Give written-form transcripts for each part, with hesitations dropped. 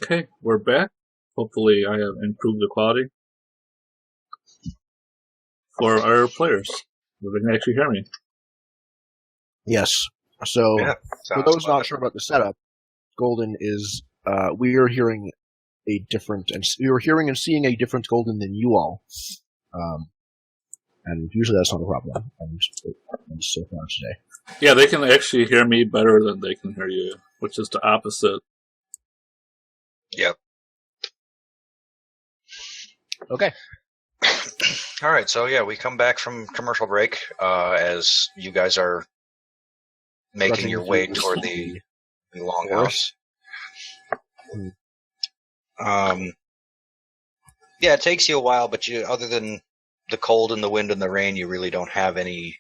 Okay, we're back. Hopefully I have improved the quality for our players. So they can actually hear me. Yes. So, Yeah, for those not sure about the setup, Golden is, we are hearing a different, and you're hearing and seeing a different Golden than you all. And usually that's not a problem. And so far today. Yeah, they can actually hear me better than they can hear you, which is the opposite. Yep. Okay. All right, so yeah, we come back from commercial break as you guys are making Rushing your way through toward the longhouse. Yeah, it takes you a while, but you, other than the cold and the wind and the rain, you really don't have any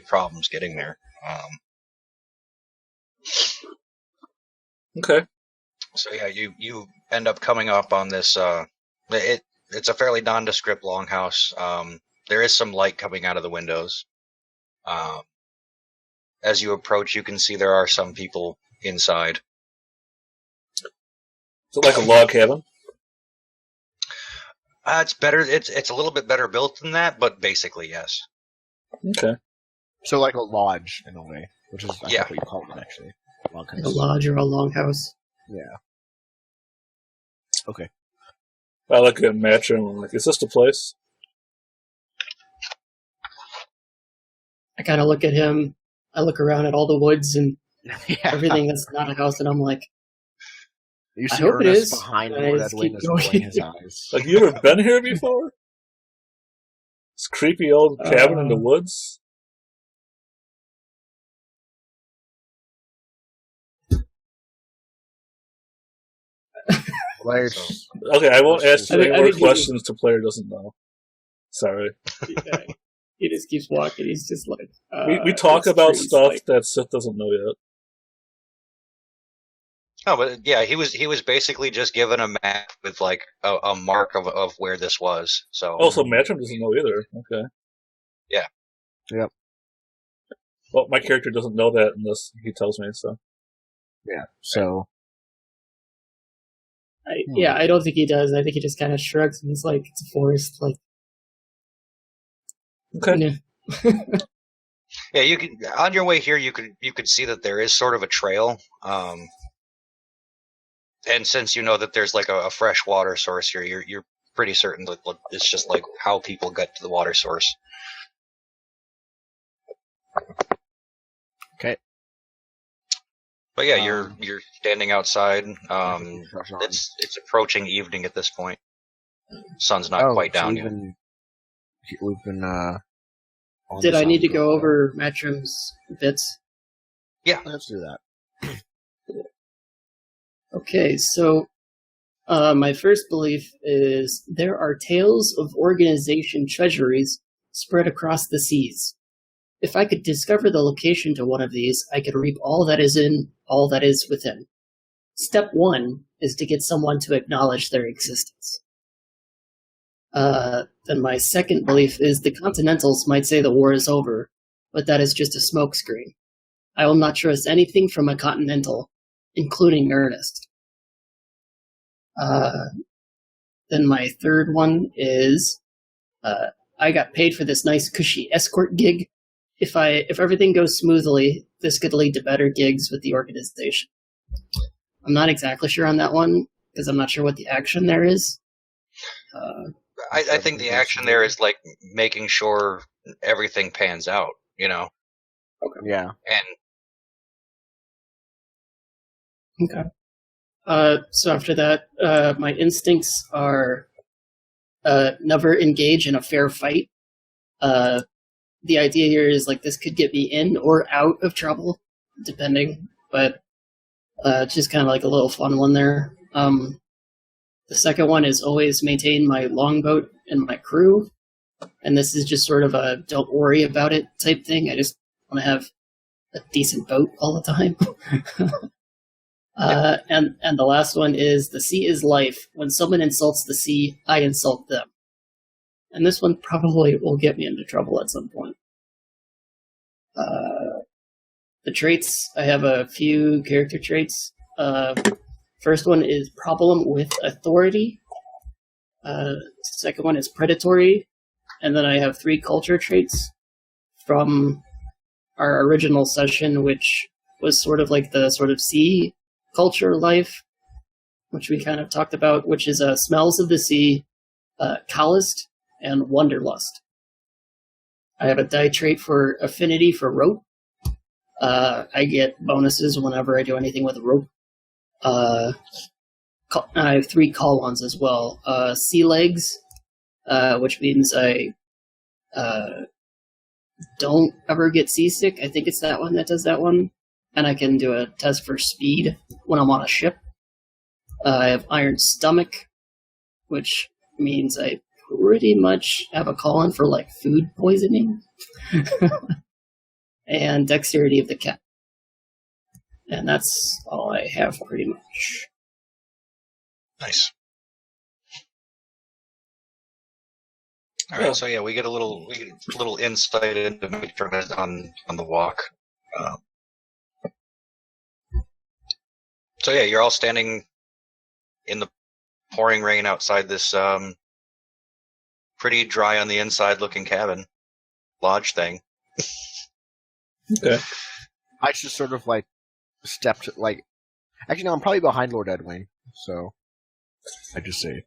problems getting there. Okay. So yeah, you end up coming up on this. It's a fairly nondescript longhouse. There is some light coming out of the windows. As you approach, you can see there are some people inside. Is it like a log cabin? It's better. It's a little bit better built than that, but basically yes. Okay. So like a lodge, in a way, which is I Yeah. think what you call it, actually. Longhouse. A lodge or a longhouse. Yeah. Okay. I look at Matcham. I'm like, is this the place? I kind of look at him. I look around at all the woods and Yeah. everything that's not a house, and I'm like, You I see hope it Ernest is. behind And I where just that keep wind is going. rolling his eyes. Like, you ever been here before? This creepy old cabin in the woods? Players. Okay, I won't ask you I any think more he questions the player doesn't know. Sorry. yeah. He just keeps walking. He's just like, We talk it's about trees, stuff like- that Sith doesn't know yet. Oh, but yeah, he was basically just given a map with like a mark of where this was. So Oh, so Matcham doesn't know either. Okay. Yeah. Yep. Well, my character doesn't know that unless he tells me, so. Yeah. So. I don't think he does. I think he just kind of shrugs and he's like, it's a forest. Like, Okay. yeah. yeah, you can on your way here you could see that there is sort of a trail. And since you know that there's like a fresh water source here, you're pretty certain that it's just like how people get to the water source. Okay. But yeah, you're standing outside. Press on. It's approaching evening at this point. Sun's not quite down yet. We've been. On Did the I need to south go road. over Matrim's bits? Yeah. Let's do that. Okay, so my first belief is there are tales of organization treasuries spread across the seas. If I could discover the location to one of these, I could reap all that is in, all that is within. Step 1 is to get someone to acknowledge their existence. Then my second belief is the Continentals might say the war is over, but that is just a smokescreen. I will not trust anything from a Continental, including Ernest. Then my third one is I got paid for this nice cushy escort gig. If everything goes smoothly, this could lead to better gigs with the organization. I'm not exactly sure on that one because I'm not sure what the action there is. I think the action there is like making sure everything pans out, you know. Yeah. And Okay. So after that, my instincts are never engage in a fair fight. The idea here is like this could get me in or out of trouble, depending. But just kind of like a little fun one there. The second one is always maintain my longboat and my crew. And this is just sort of a don't worry about it type thing. I just want to have a decent boat all the time. And the last one is the sea is life. When someone insults the sea, I insult them. And this one probably will get me into trouble at some point. The traits, I have a few character traits. First one is problem with authority. Second one is predatory. And then I have 3 culture traits from our original session, which was sort of like the sort of sea culture life, which we kind of talked about, which is smells of the sea, calloused, and wanderlust. I have a die trait for affinity for rope. I get bonuses whenever I do anything with a rope. I have 3 call ones as well. Sea legs, which means I don't ever get seasick. I think it's that one that does that one. And I can do a test for speed when I'm on a ship. I have iron stomach, which means I pretty much have a call-in for like food poisoning. And dexterity of the cat. And that's all I have pretty much. Nice. All right, so yeah, we get a little insight into Matron on the walk. So yeah, you're all standing in the pouring rain outside this pretty dry on the inside looking cabin lodge thing. Okay. I just sort of like stepped like. Actually, no, I'm probably behind Lord Edwin, so I just say,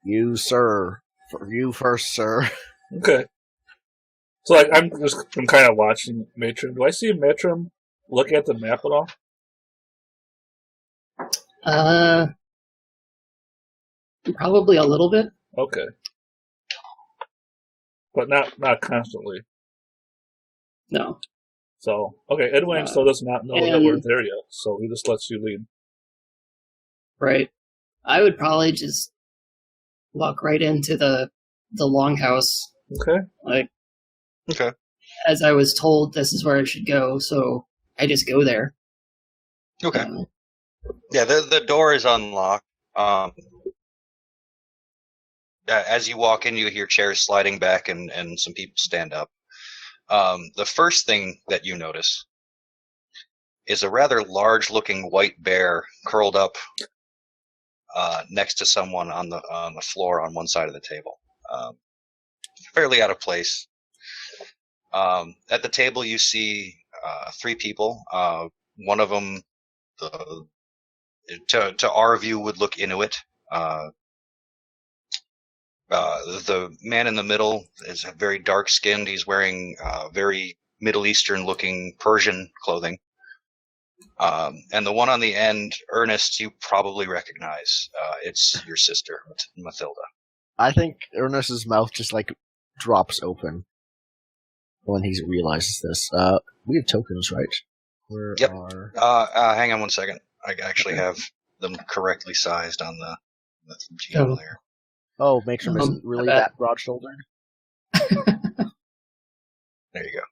"You, sir, for you first, sir." Okay. So, like, I'm kind of watching Matron. Do I see Matron look at the map at all? Probably a little bit. Okay. But not constantly. No. So, okay, Edwin still does not know that we're there yet, so he just lets you lead. Right. I would probably just walk right into the longhouse. Okay. Like, okay. As I was told, this is where I should go, so I just go there. Okay. Yeah, the door is unlocked. As you walk in, you hear chairs sliding back and some people stand up. The first thing that you notice is a rather large-looking white bear curled up next to someone on the floor on one side of the table, fairly out of place. At the table, you see 3 people. One of them, to our view, would look Inuit. The man in the middle is very dark-skinned. He's wearing very Middle Eastern-looking Persian clothing. And the one on the end, Ernest, you probably recognize. It's your sister, Mathilda. I think Ernest's mouth just like drops open when he realizes this. We have tokens, right? Where yep. are... hang on one second. I actually have them correctly sized on the GM layer. Oh, Matron isn't really that broad-shouldered? There you go.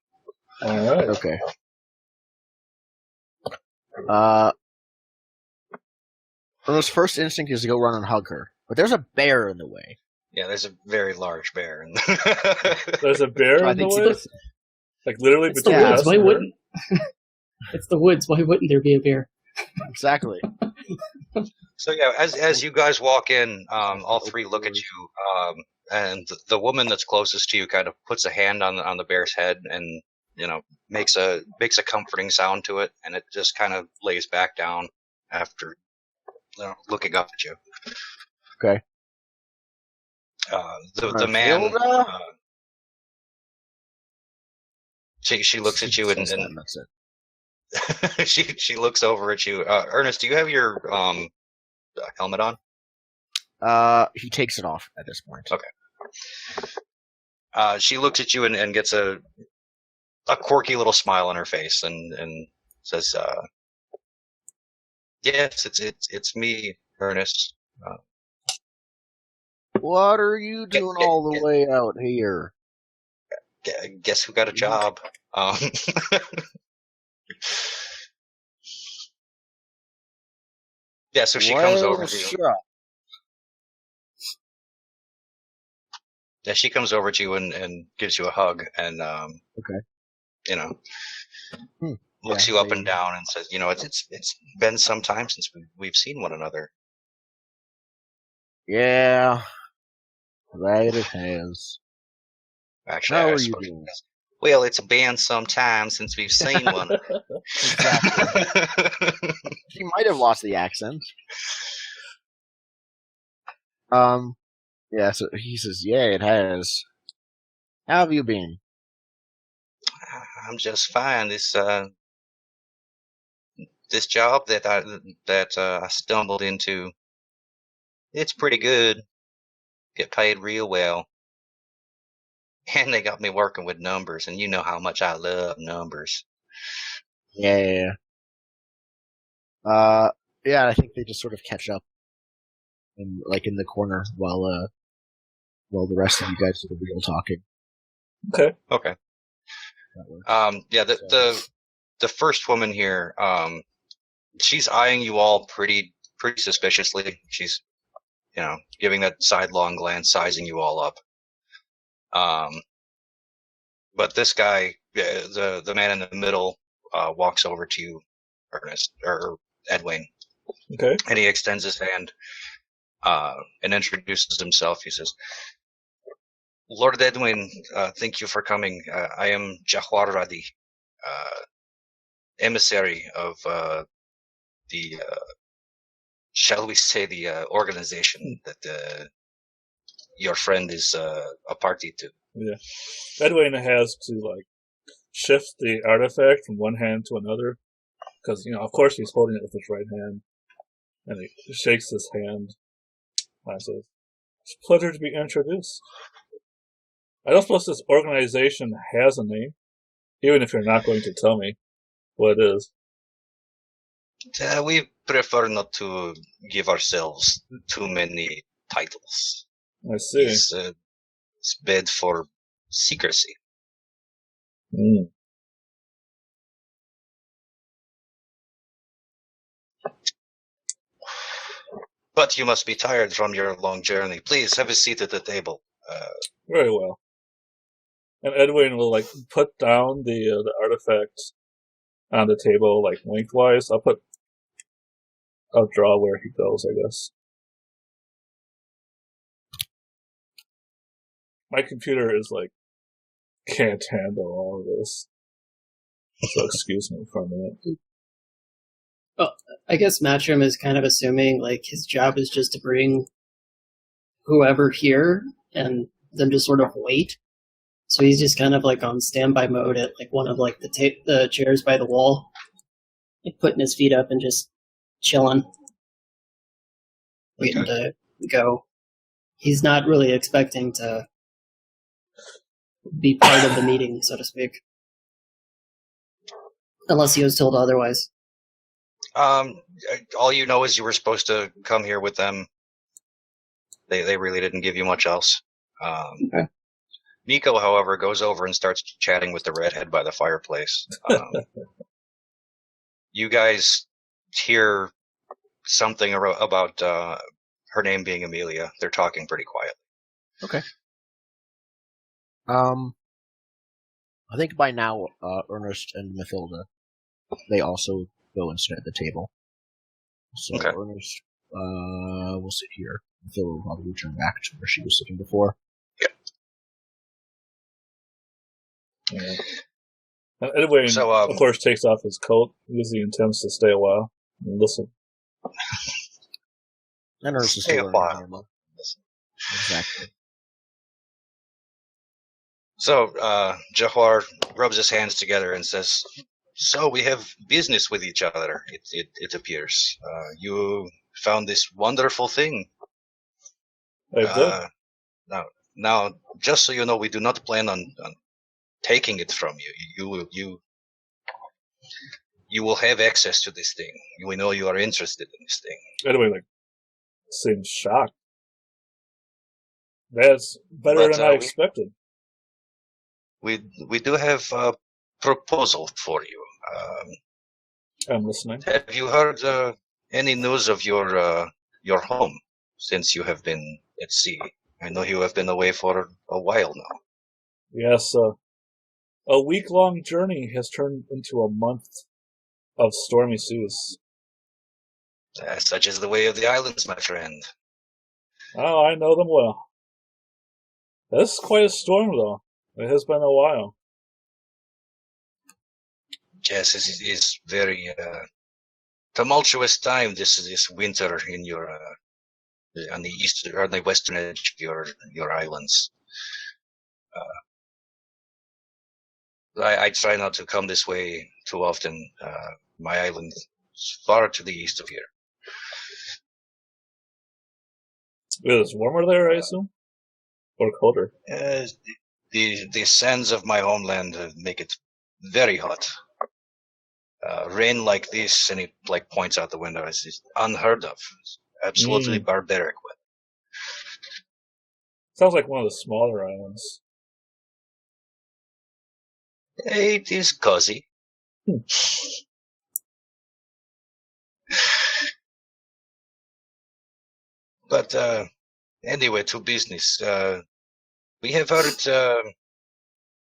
All right. Okay. Ernest's first instinct is to go run and hug her, but there's a bear in the way. Yeah, there's a very large bear. There's a bear in the way? Like, literally it's between the woods. us Why and wouldn't? It's the woods. Why wouldn't there be a bear? Exactly. So yeah, as you guys walk in, all 3 look at you, and the woman that's closest to you kind of puts a hand on the bear's head and makes a comforting sound to it, and it just kind of lays back down after looking up at you. Okay. The man, she looks at you and that's it. she looks over at you. Ernest, do you have your helmet on? He takes it off at this point. Okay. She looks at you and gets a quirky little smile on her face and says, "Yes, it's me, Ernest. What are you doing all the way out here? Guess who got a job?" Yeah, so she comes over to you. Yeah, she comes over to you and gives you a hug, and okay. looks you up and down and says, it's been some time since we've seen one another. Yeah, right it has. Actually, How I are you suppose. doing? Well, it's been some time since we've seen one. Exactly. He might have lost the accent. Yeah, so he says, yeah, it has. How have you been? I'm just fine. This job that I stumbled into, it's pretty good. Get paid real well. And they got me working with numbers, and you know how much I love numbers. Yeah. Yeah, I think they just sort of catch up in the corner while the rest of you guys do the real talking. Okay. Yeah, the first woman here, she's eyeing you all pretty suspiciously. She's, giving that sidelong glance, sizing you all up. But this guy, the man in the middle, walks over to you, Ernest, or Edwin. Okay. And he extends his hand and introduces himself. He says, Lord Edwin, thank you for coming. I am Jahwar Radi, emissary of the, shall we say, the organization that your friend is a party to. Yeah. Edwin has to, shift the artifact from one hand to another. Because, of course he's holding it with his right hand. And he shakes his hand. And says, it's a pleasure to be introduced. I don't suppose this organization has a name, even if you're not going to tell me what it is. We prefer not to give ourselves too many titles. I see. It's bad for secrecy. Mm. But you must be tired from your long journey. Please have a seat at the table. Very well. And Edwin will put down the artifact on the table lengthwise. I'll draw where he goes, I guess. My computer is can't handle all of this. So excuse me for a minute. Oh, I guess Matchroom is kind of assuming his job is just to bring whoever here and then just sort of wait. So he's just kind of on standby mode at one of the chairs by the wall, putting his feet up and just chilling, waiting to go. He's not really expecting to be part of the meeting, so to speak, unless he was told otherwise. All you know is you were supposed to come here with them. They really didn't give you much else. Okay. Nico, however, goes over and starts chatting with the redhead by the fireplace. You guys hear something about her name being Amelia. They're talking pretty quietly. Okay. I think by now, Ernest and Mathilda, they also go and sit at the table. So Okay. Ernest will sit here. Mathilda will probably return back to where she was sitting before. Yeah. And Edwin, of course, takes off his coat. Usually intends to stay a while and listen. And Ernest is Stay a still while. normal. Exactly. So, Jahwar rubs his hands together and says, so we have business with each other, it appears. You found this wonderful thing. I did. Now, just so you know, we do not plan on taking it from you. You will have access to this thing. We know you are interested in this thing. Edwin, seems shocked. That's better than I expected. We do have a proposal for you. I'm listening. Have you heard any news of your home since you have been at sea? I know you have been away for a while now. Yes, a week-long journey has turned into a month of stormy seas. Such is the way of the islands, my friend. Oh, I know them well. This is quite a storm, though. It has been a while. Yes, it is very tumultuous time. This winter in your on the eastern or the western edge of your islands. I try not to come this way too often. My island is far to the east of here. It is warmer there, I assume? Or colder? The sands of my homeland make it very hot. Rain like this, and he like points out the window, is unheard of. It's absolutely barbaric. Sounds like one of the smaller islands. It is cozy. But anyway, to business. We have heard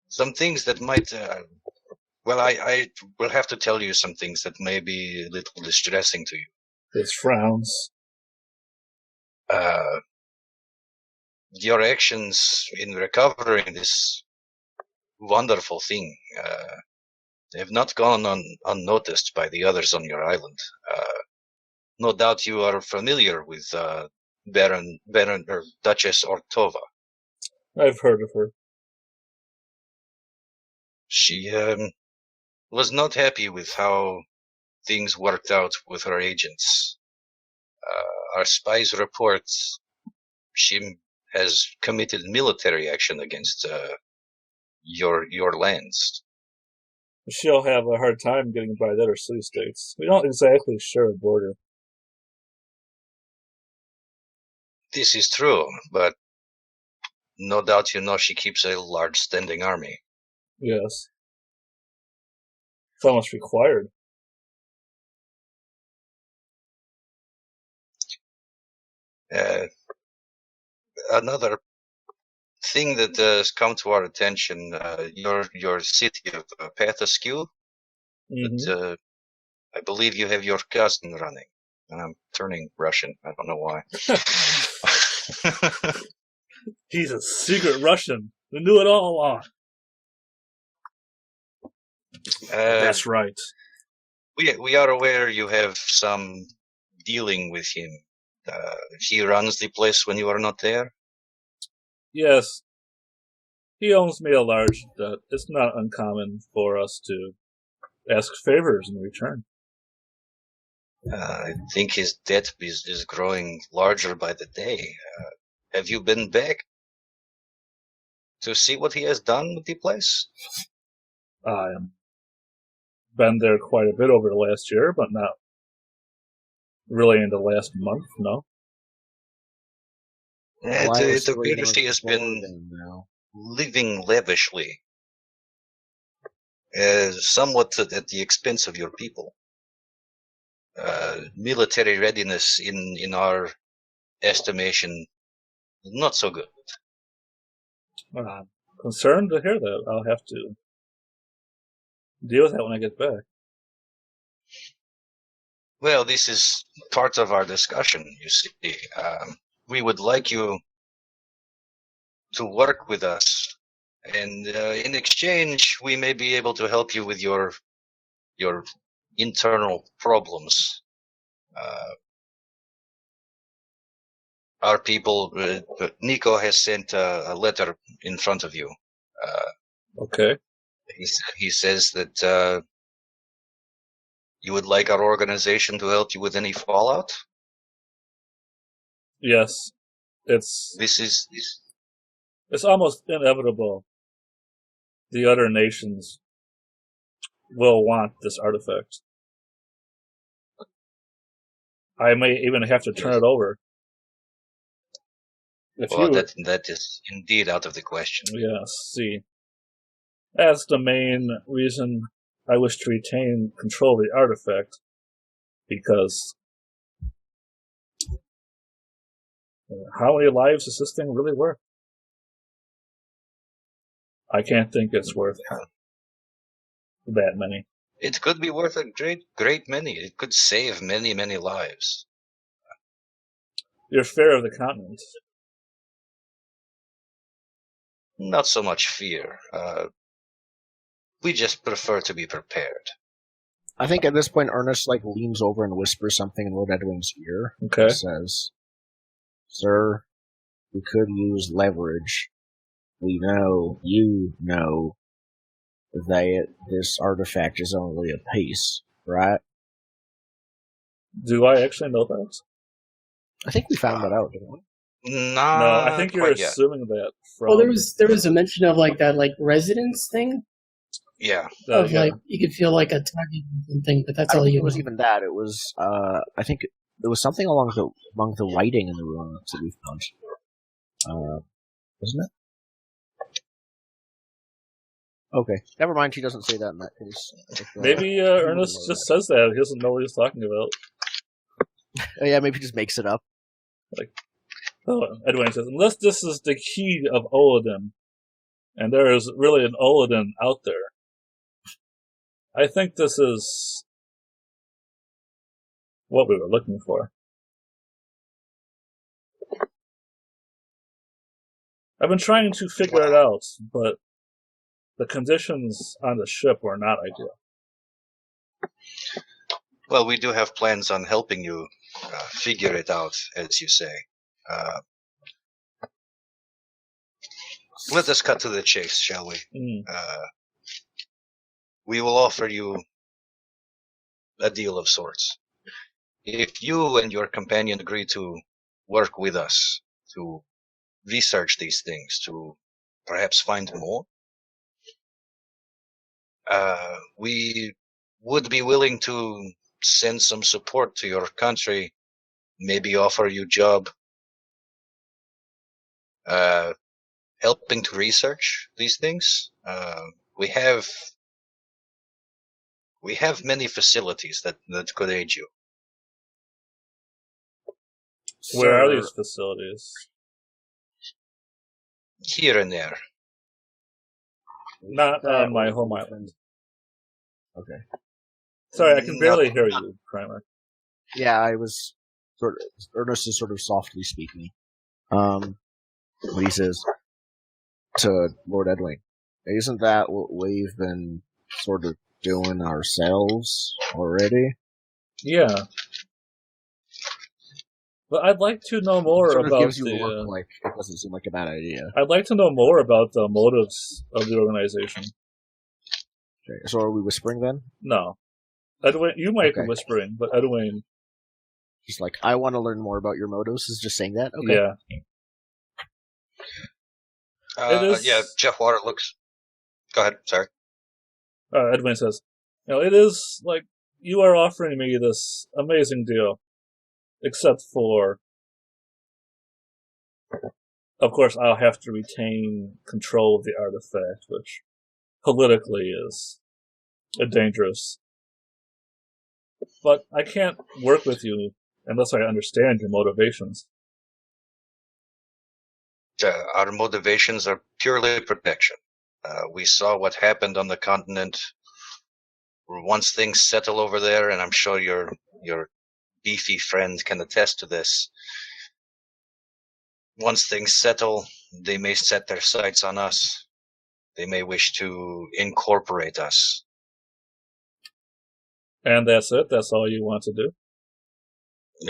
some things that might. Well, I will have to tell you some things that may be a little distressing to you. His frowns. Your actions in recovering this wonderful thing have not gone unnoticed by the others on your island. No doubt you are familiar with Baron or Duchess Ortova. I've heard of her. She was not happy with how things worked out with her agents. Our spies report she has committed military action against your lands. She'll have a hard time getting by the other city-states. We don't exactly share a border. This is true, but no doubt you know she keeps a large standing army. Yes. It's almost required. Another thing that has come to our attention, your city of Pathaskew, that I believe you have your cousin running. And I'm turning Russian. I don't know why. He's a secret Russian. We knew it all along. That's right. We are aware you have some dealing with him. He runs the place when you are not there? Yes. He owes me a large debt. It's not uncommon for us to ask favors in return. I think his debt is growing larger by the day. Have you been back to see what he has done with the place? I have been there quite a bit over the last year, but not really in the last month, no. It appears he has been living lavishly, somewhat at the expense of your people. Military readiness, in our estimation, not so good. I'm concerned to hear that. I'll have to deal with that when I get back. Well, this is part of our discussion, you see. We would like you to work with us, and in exchange, we may be able to help you with your internal problems. Our people, Nico has sent a letter in front of you. Okay. He says that you would like our organization to help you with any fallout? Yes. It's almost inevitable the other nations will want this artifact. I may even have to turn it over. That is indeed out of the question. Yes, see. That's the main reason I wish to retain control of the artifact, because how many lives is this thing really worth? I can't think it's worth that many. It could be worth a great many. It could save many, many lives. Your fear of the continent. Not so much fear. We just prefer to be prepared. I think at this point, Ernest leans over and whispers something in Lord Edwin's ear. Okay. And says, "Sir, we could use leverage. We know, you know, that this artifact is only a piece, right?" Do I actually know that? I think we found that out, didn't we? No, I think you're quite yet. assuming that from. Well, there was a mention of that residence thing Yeah. of yeah. you could feel like a tug or something, but that's I don't all think you it was know. even that. It was, I think there was something among the writing in the ruins that we found. Wasn't it? Okay, never mind. She doesn't say that in that case. Maybe Ernest just says that. He doesn't know what he's talking about. Yeah, maybe he just makes it up. Oh, Edwin says, unless this is the key of Olodin, and there is really an Olodin out there, I think this is what we were looking for. I've been trying to figure it out, but the conditions on the ship were not ideal. Well, we do have plans on helping you figure it out, as you say. Let us cut to the chase, shall we? We will offer you a deal of sorts. If you and your companion agree to work with us to research these things, to perhaps find more, we would be willing to send some support to your country, maybe offer you a job, helping to research these things. We have many facilities that could aid you. Where are these facilities? Here and there. Not on my home island. Okay. Sorry, I can barely hear you, Primer. Yeah, I was Ernest is sort of softly speaking. What he says to Lord Edwin, isn't that what we've been sort of doing ourselves already? Yeah. But I'd like to know more sort of about gives you a look like it doesn't seem like a bad idea. I'd like to know more about the motives of the organization. Okay, so are we whispering then? No. Edwin, you might be whispering, but Edwin... He's like, I want to learn more about your motives. Is just saying that? Okay. Yeah. Yeah, Jeff Water looks... Go ahead, sorry. Edwin says, it is like you are offering me this amazing deal, except for, of course, I'll have to retain control of the artifact, which politically is dangerous. But I can't work with you unless I understand your motivations. Our motivations are purely protection. We saw what happened on the continent. Once things settle over there, and I'm sure your beefy friend can attest to this, once things settle, they may set their sights on us. They may wish to incorporate us. And that's it? That's all you want to do?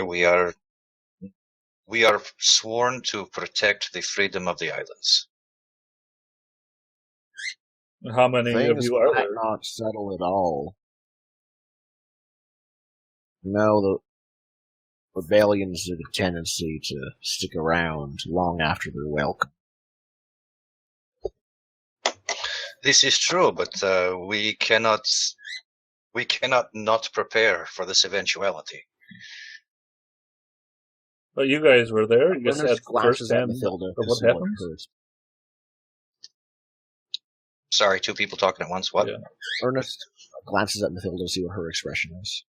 We are sworn to protect the freedom of the islands. How many of you are there? Not settle at all. No, the rebellions have a tendency to stick around long after they're welcome. This is true, but we cannot not prepare for this eventuality. But you guys were there. You guys had firsthand of what happened. Sorry, two people talking at once. What? Yeah. Ernest glances at Mathilda to see what her expression is.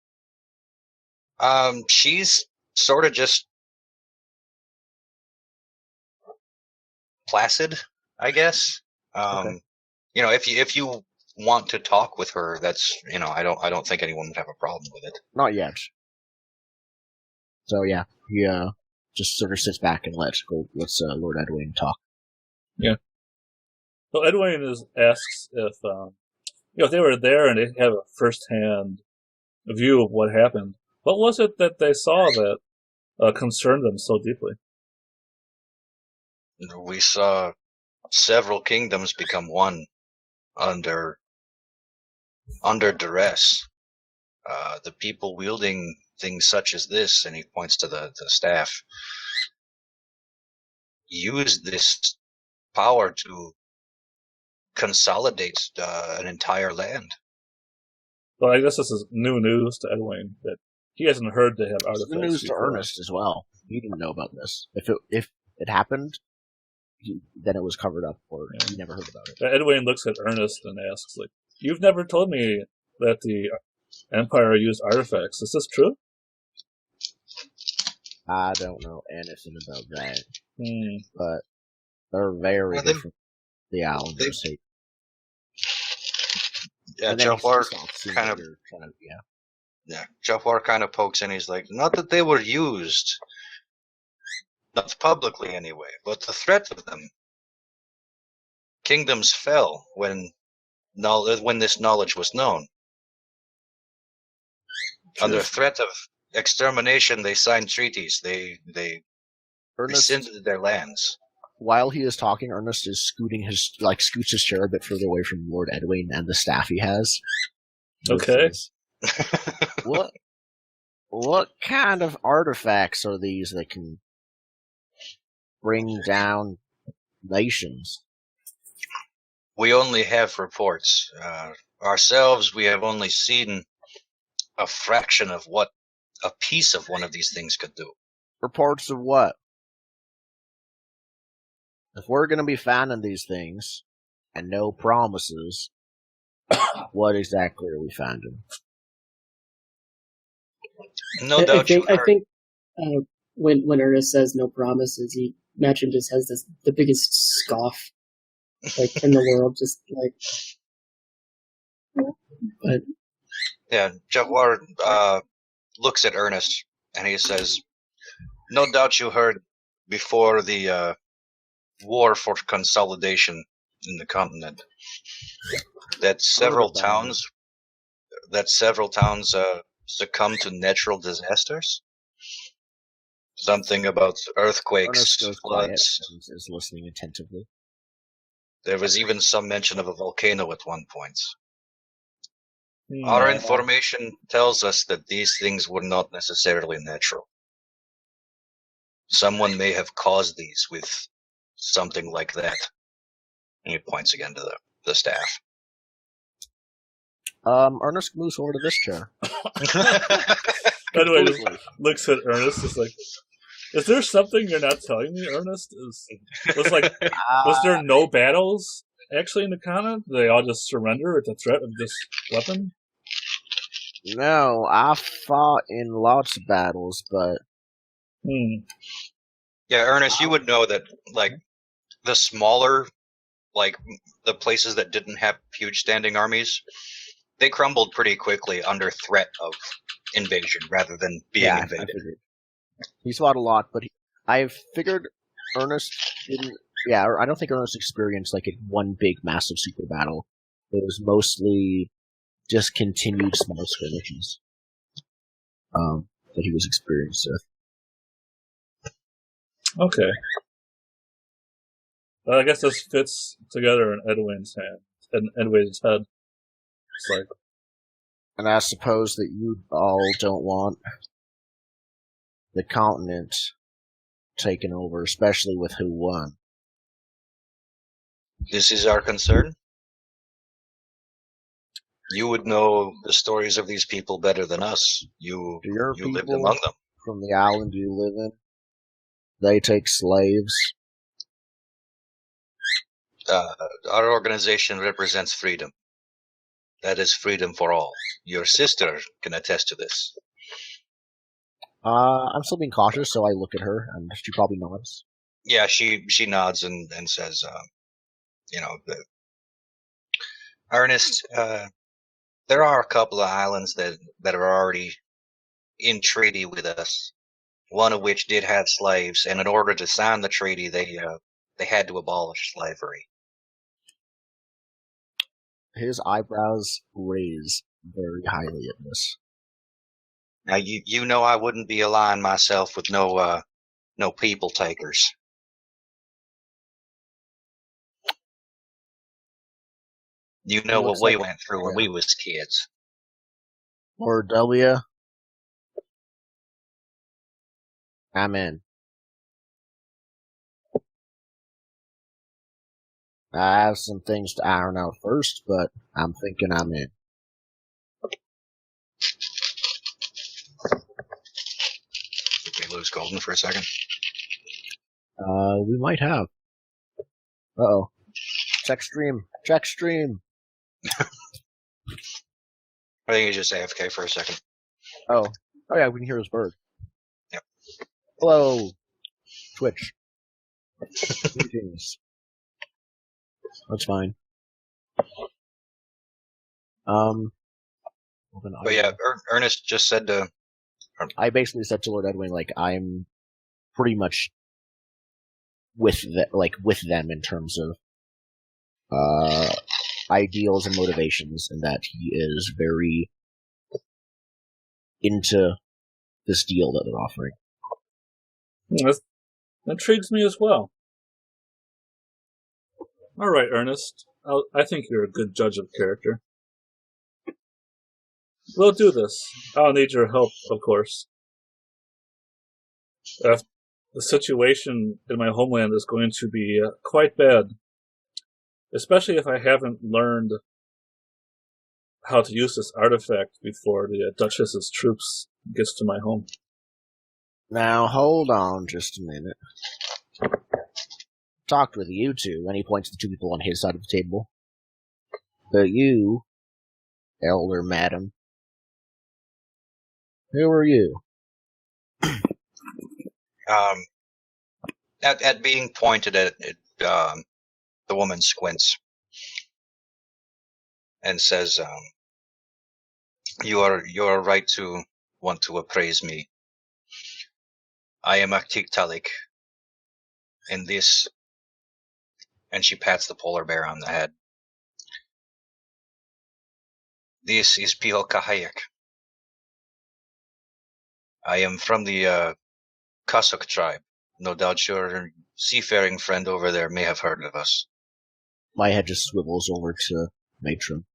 She's sort of just placid, I guess. Okay. If you want to talk with her, that's I don't think anyone would have a problem with it. Not yet. So yeah, he just sort of sits back and lets Lord Edwin talk. Yeah. So Edwin asks if if they were there and they have a first-hand view of what happened. What was it that they saw that concerned them so deeply? We saw several kingdoms become one under duress. The people wielding things such as this, and he points to the staff, use this power to consolidate an entire land. Well, I guess this is new news to Edwin, that he hasn't heard they have artifacts. It's new news before. to Ernest as well. He didn't know about this. If it happened, then it was covered up, or he never heard about it. Edwin looks at Ernest and asks, like, "You've never told me that the Empire used artifacts. Is this true?" I don't know anything about that. Hmm. But they're very different. The Islanders. Yeah, Jafar kind of Jafar kind of pokes in. He's like, not that they were used, not publicly anyway, but the threat of them. Kingdoms fell when this knowledge was known. Sure. Under threat of extermination, they signed treaties. They rescinded their lands. While he is talking, Ernest is scoots his chair a bit further away from Lord Edwin and the staff he has. Okay. What kind of artifacts are these that can bring down nations? We only have reports. Ourselves, we have only seen a fraction of what a piece of one of these things could do. Reports of what? If we're going to be finding these things, and no promises, what exactly are we finding? No doubt. I think when Ernest says no promises, he Matchin just has the biggest scoff in the world, just like. But yeah, Jafar looks at Ernest and he says, "No doubt you heard before the war for consolidation in the continent that several towns succumb to natural disasters. Something about earthquakes, floods." Is listening attentively. There was even some mention of a volcano at one point. Our information tells us that these things were not necessarily natural. Someone may have caused these with something like that. And he points again to the staff. Ernest moves over to this chair. By the way, just looks at Ernest, is like, "Is there something you're not telling me, Ernest? Was there no battles actually in the continent? Did they all just surrender at the threat of this weapon?" No, I fought in lots of battles, but... Yeah, Ernest, you would know that, the smaller, the places that didn't have huge standing armies, they crumbled pretty quickly under threat of invasion rather than being invaded. He's fought a lot, but I figured Ernest didn't... Yeah, I don't think Ernest experienced, one big, massive super battle. It was mostly just continued small skirmishes that he was experienced with. Okay. Well, I guess this fits together in Edwin's head. It's like... And I suppose that you all don't want the continent taken over, especially with who won. This is our concern. You would know the stories of these people better than us. You lived among them. From the island you live in, they take slaves. Our organization represents freedom. That is freedom for all. Your sister can attest to this. I'm still being cautious, so I look at her, and she probably nods. Yeah, she nods and says, Ernest, there are a couple of islands that are already in treaty with us. One of which did have slaves, and in order to sign the treaty, they had to abolish slavery. His eyebrows raise very highly at this. Now you know I wouldn't be aligning myself with no people takers. You know what we went through when we was kids. Lord Delia, I'm in. I have some things to iron out first, but I'm thinking I'm in. Did we lose Golden for a second? We might have. Uh-oh. Check stream. Check stream. I think he's just AFK for a second. Oh yeah, we can hear his bird. Yep. Hello, Twitch. Greetings. That's fine. But yeah, Ernest just said to... I basically said to Lord Edwin, like, I'm pretty much with them in terms of ideals and motivations, and that he is very into this deal that they're offering. That intrigues me as well. All right, Ernest. I think you're a good judge of character. We'll do this. I'll need your help, of course. The situation in my homeland is going to be quite bad, especially if I haven't learned how to use this artifact before the Duchess's troops gets to my home. Now, hold on just a minute. Talked with you two, and he points to two people on his side of the table. But you, elder madam, who are you? At being pointed at, the woman squints and says, "You are right to want to appraise me. I am a Tiktaalik, and this," and she pats the polar bear on the head. "This is Pihol Kahayak. I am from the Kasuk tribe. No doubt your seafaring friend over there may have heard of us." My head just swivels over to Matron.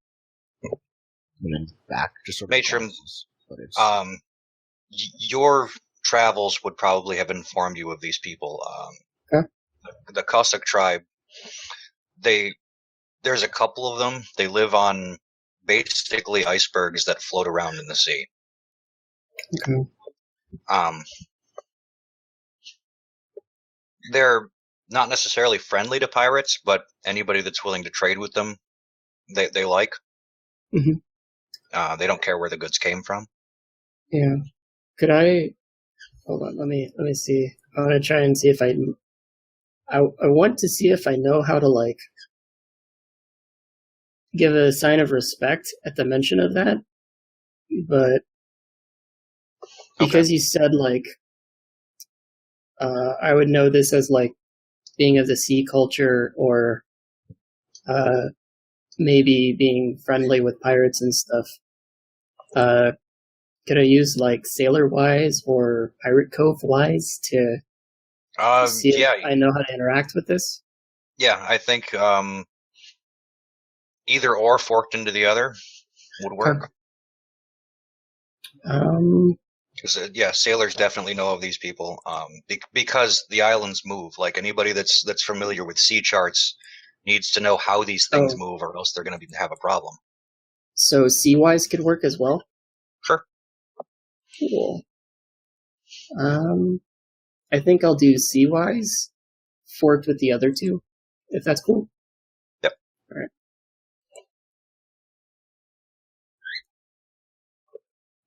And then back, just sort of Matron, but it's... your travels would probably have informed you of these people. The Cossack tribe, there's a couple of them. They live on basically icebergs that float around in the sea. Okay. They're not necessarily friendly to pirates, but anybody that's willing to trade with them, they like. Mm-hmm. They don't care where the goods came from. Yeah. Could I... Hold on, let me see. I want to try and see if I want to see if I know how to, like, give a sign of respect at the mention of that, but because you said, like, I would know this as, like, being of the sea culture, or maybe being friendly with pirates and stuff. Could I use, like, Sailor Wise or Pirate Cove Wise to see if I know how to interact with this? Yeah, I think either or forked into the other would work. Sailors definitely know of these people because the islands move. Like, anybody that's familiar with sea charts needs to know how these things move, or else they're going to have a problem. So Sea-Wise could work as well? Sure. Cool. I think I'll do Sea-Wise, forked with the other two, if that's cool. Yep. All right.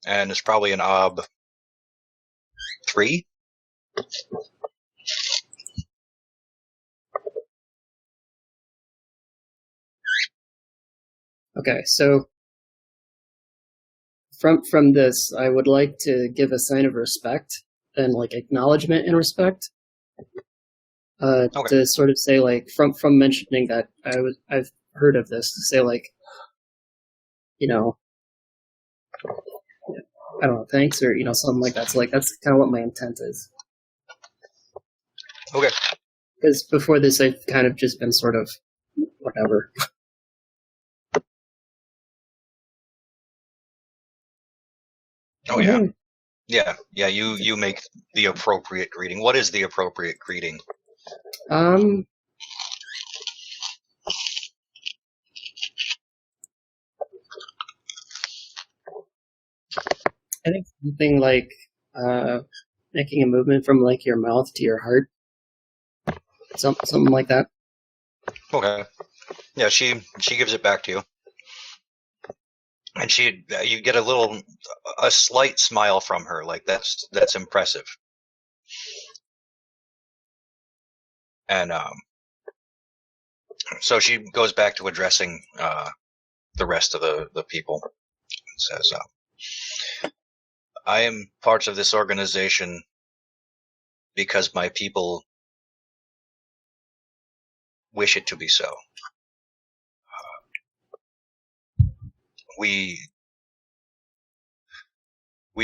And it's probably an OB 3. Okay, so from this, I would like to give a sign of respect and like acknowledgement and respect. Okay. To sort of say like from mentioning that I've heard of this, to say like, you know, I don't know, thanks, or something like that. So like that's kind of what my intent is. Okay. Because before this, I've kind of just been sort of whatever. Oh yeah. Yeah. You make the appropriate greeting. What is the appropriate greeting? Um. I think something like making a movement from like your mouth to your heart, something like that. Okay. Yeah, she gives it back to you, and you get a slight smile from her, like that's impressive. And so she goes back to addressing the rest of the people and says, "I am part of this organization because my people wish it to be so. We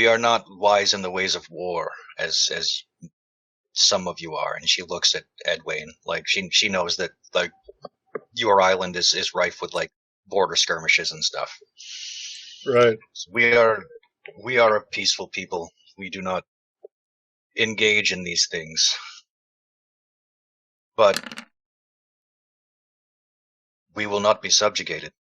are not wise in the ways of war as some of you are." And she looks at Edwayne like she knows that like your island is rife with like border skirmishes and stuff. Right. We are a peaceful people. We do not engage in these things. But we will not be subjugated.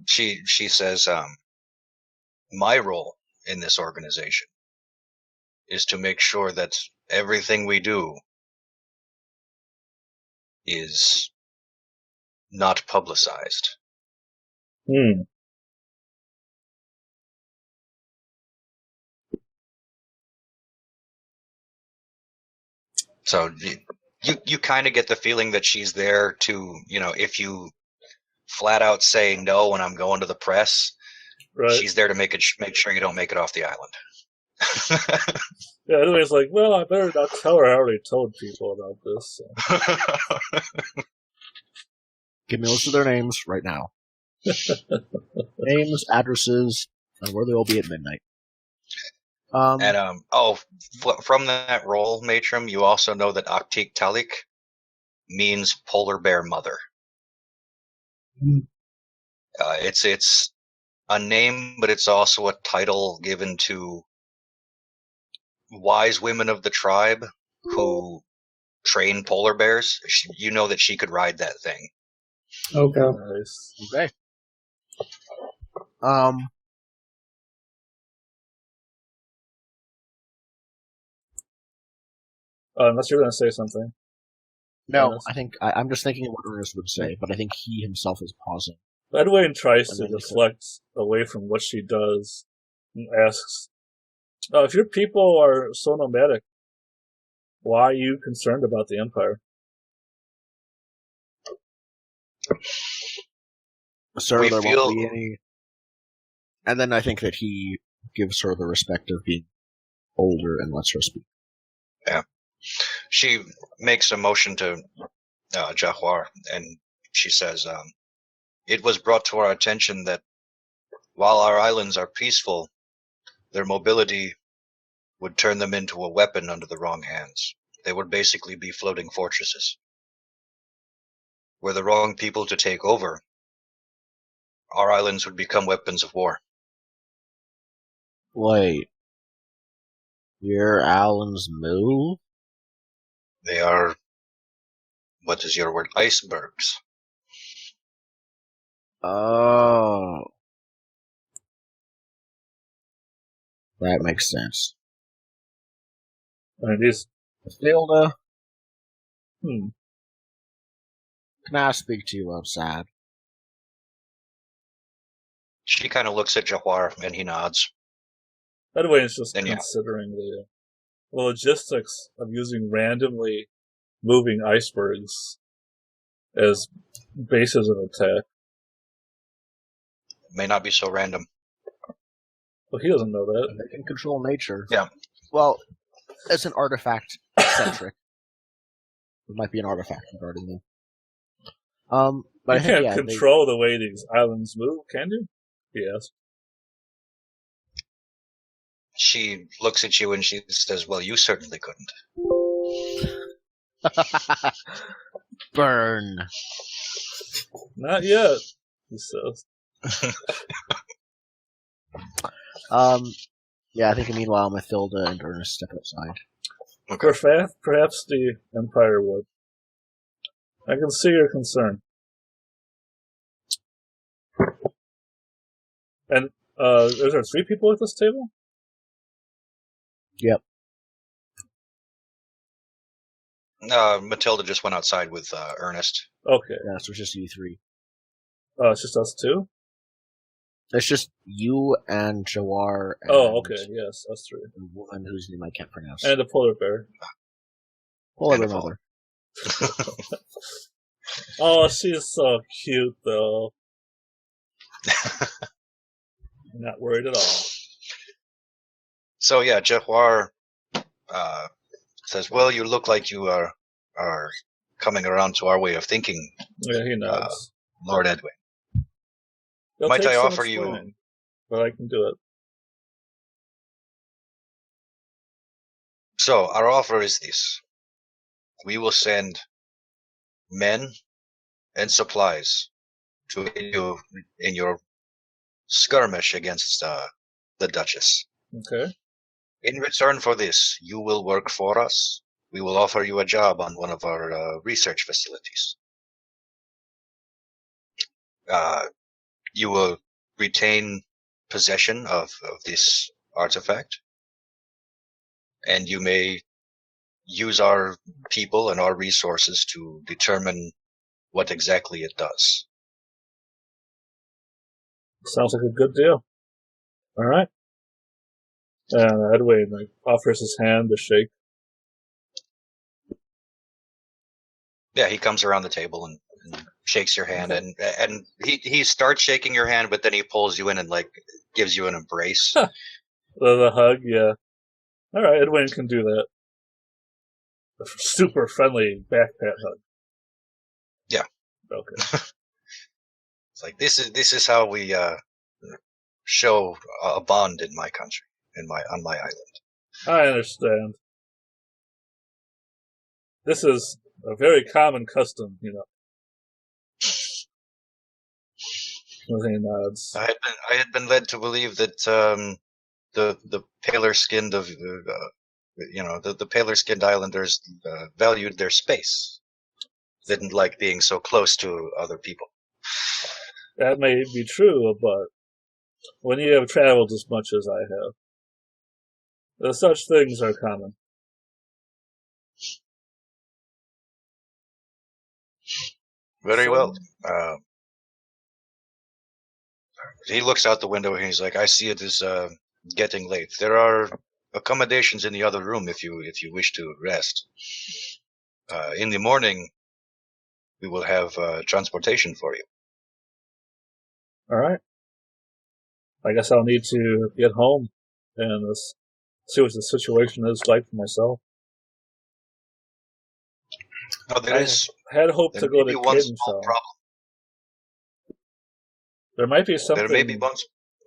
She says, my role in this organization is to make sure that everything we do is not publicized. Hmm. So you kind of get the feeling that she's there to, if you flat out say no when I'm going to the press, Right. she's there to make sure you don't make it off the island. Yeah, anyways, like, well, I better not tell her. I already told people about this. So. Give me a list of their names right now. Names, addresses, and where they will be at midnight. And from that role, Matrim, you also know that Aktik Talik means polar bear mother. It's a name, but it's also a title given to wise women of the tribe who train polar bears. You know that she could ride that thing. Okay. Nice. Okay. Unless you're going to say something. No, Ernest? I think I'm just thinking of what Ernest would say, but I think he himself is pausing. Edwin tries And to then he deflect away from what she does and asks, if your people are so nomadic, why are you concerned about the Empire? Sir, We there feel- won't be any. And then I think that he gives her the respect of being older and lets her speak. Yeah. She makes a motion to Jahwar, and she says, it was brought to our attention that while our islands are peaceful, their mobility would turn them into a weapon under the wrong hands. They would basically be floating fortresses. Were the wrong people to take over, our islands would become weapons of war. Wait. Your Allen's move? They are, what is your word, icebergs. Oh. That makes sense. And he's, Matilda, hmm. can I speak to you outside? She kind of looks at Jahwar, and he nods. Edwin is just And yeah. considering the the logistics of using randomly moving icebergs as bases of attack. May not be so random. Well, he doesn't know that. They can control nature. Yeah. Well, it's an artifact-centric. It might be an artifact regarding them. But You I think, can't yeah, control the way these islands move, can you? Yes. She looks at you and she says, "Well, you certainly couldn't." Burn. Not yet, he says. Yeah, I think meanwhile Mathilda and Ernest step outside. Okay. Perhaps the Empire would. I can see your concern. And is there 3 people at this table? Yep. Matilda just went outside with Ernest. Okay. Yeah, so it's just you 3. It's just us 2? It's just you and Jawar and Okay. Yes, us 3. the woman whose name I can't pronounce. And a polar bear. Polar and bear a mother. Oh, she's so cute, though. I'm not worried at all. So yeah, Jahwar says, "Well, you look like you are coming around to our way of thinking, Yeah, he nods. Lord Edwin. It'll Might take I some offer you- explaining, but I can do it. So our offer is this: we will send men and supplies to aid you in your skirmish against the Duchess. Okay. In return for this, you will work for us. We will offer you a job on one of our research facilities. You will retain possession of this artifact, and you may use our people and our resources to determine what exactly it does. Sounds like a good deal. All right. And Edwin offers his hand to shake. Yeah, he comes around the table and shakes your hand, and he starts shaking your hand, but then he pulls you in and gives you an embrace. The hug, yeah. All right, Edwin can do that. A super friendly back pat hug. Yeah. Okay. It's like this is how we show a bond in my country, on my island. I understand. This is a very common custom, you know. He nods. I had been led to believe that the paler skinned of the paler skinned islanders valued their space, didn't like being so close to other people. That may be true, but when you have traveled as much as I have, such things are common. Very well. He looks out the window and he's like, "I see it is getting late. There are accommodations in the other room if you wish to rest. In the morning, we will have transportation for you." All right. I guess I'll need to get home and see what the situation is like for myself. No, there had hoped to go may to be one small Cadenfell. problem. There might be something There may be one.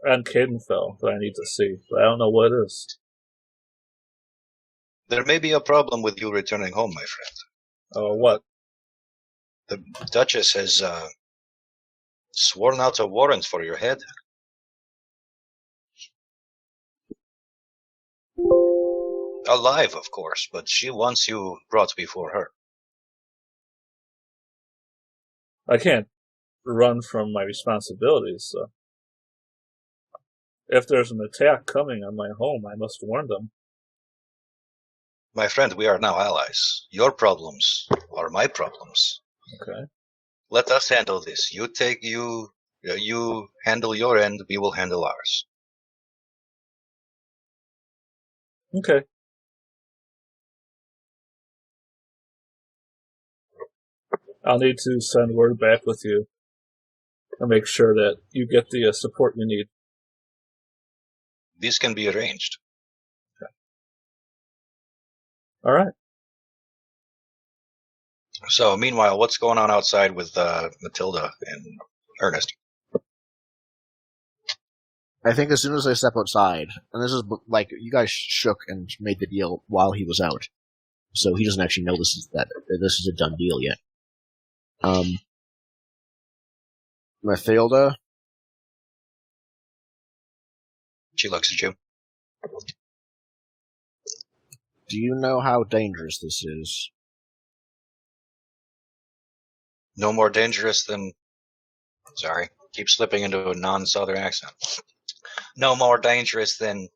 on Cadenfell that I need to see, but I don't know what it is. There may be a problem with you returning home, my friend. What? The Duchess has sworn out a warrant for your head. Alive, of course, but she wants you brought before her. I can't run from my responsibilities, so if there's an attack coming on my home, I must warn them. My friend, we are now allies. Your problems are my problems. Okay. Let us handle this. You handle your end, we will handle ours. Okay. I'll need to send word back with you and make sure that you get the support you need. These can be arranged. All right. So, meanwhile, what's going on outside with Matilda and Ernest? I think as soon as I step outside, and this is like you guys shook and made the deal while he was out, so he doesn't actually know this is a done deal yet. Mathilda, She looks at you. do you know how dangerous this is? No more dangerous than... Sorry, keep slipping into a non-Southern accent. No more dangerous than,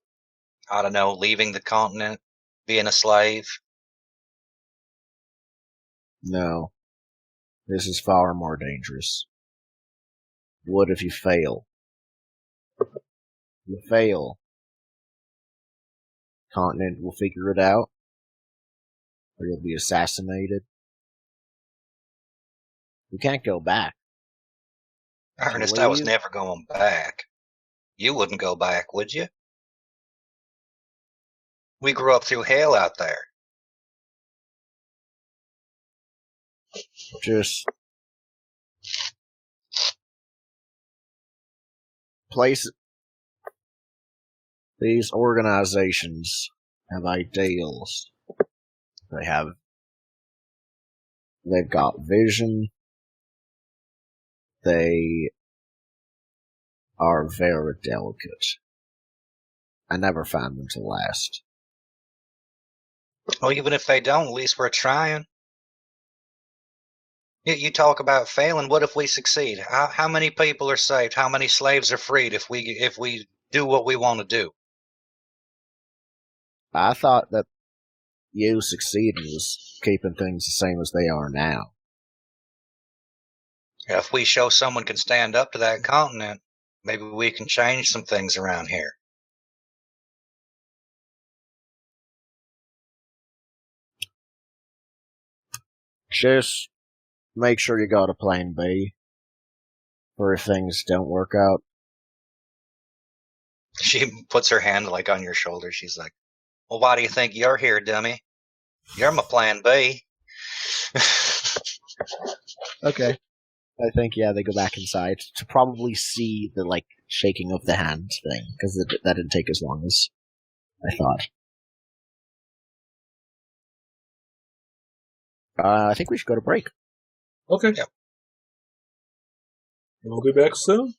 I don't know, leaving the continent, being a slave. No. This is far more dangerous. What if you fail? You fail. Continent will figure it out, or you'll be assassinated. You can't go back. Ernest, I was never going back. You wouldn't go back, would you? We grew up through hell out there. Just place. These organizations have ideals. They've got vision. They are very delicate. I never found them to last. Well, even if they don't, at least we're trying. You talk about failing. What if we succeed? How many people are saved? How many slaves are freed if we do what we want to do? I thought that you succeeding was keeping things the same as they are now. If we show someone can stand up to that continent, maybe we can change some things around here. Just make sure you got a plan B for if things don't work out. She puts her hand like on your shoulder. She's like, well, why do you think you're here, dummy? You're my plan B. Okay. I think, yeah, they go back inside to probably see the, shaking of the hand thing, because that didn't take as long as I thought. I think we should go to break. Okay. Yep. We'll be back soon.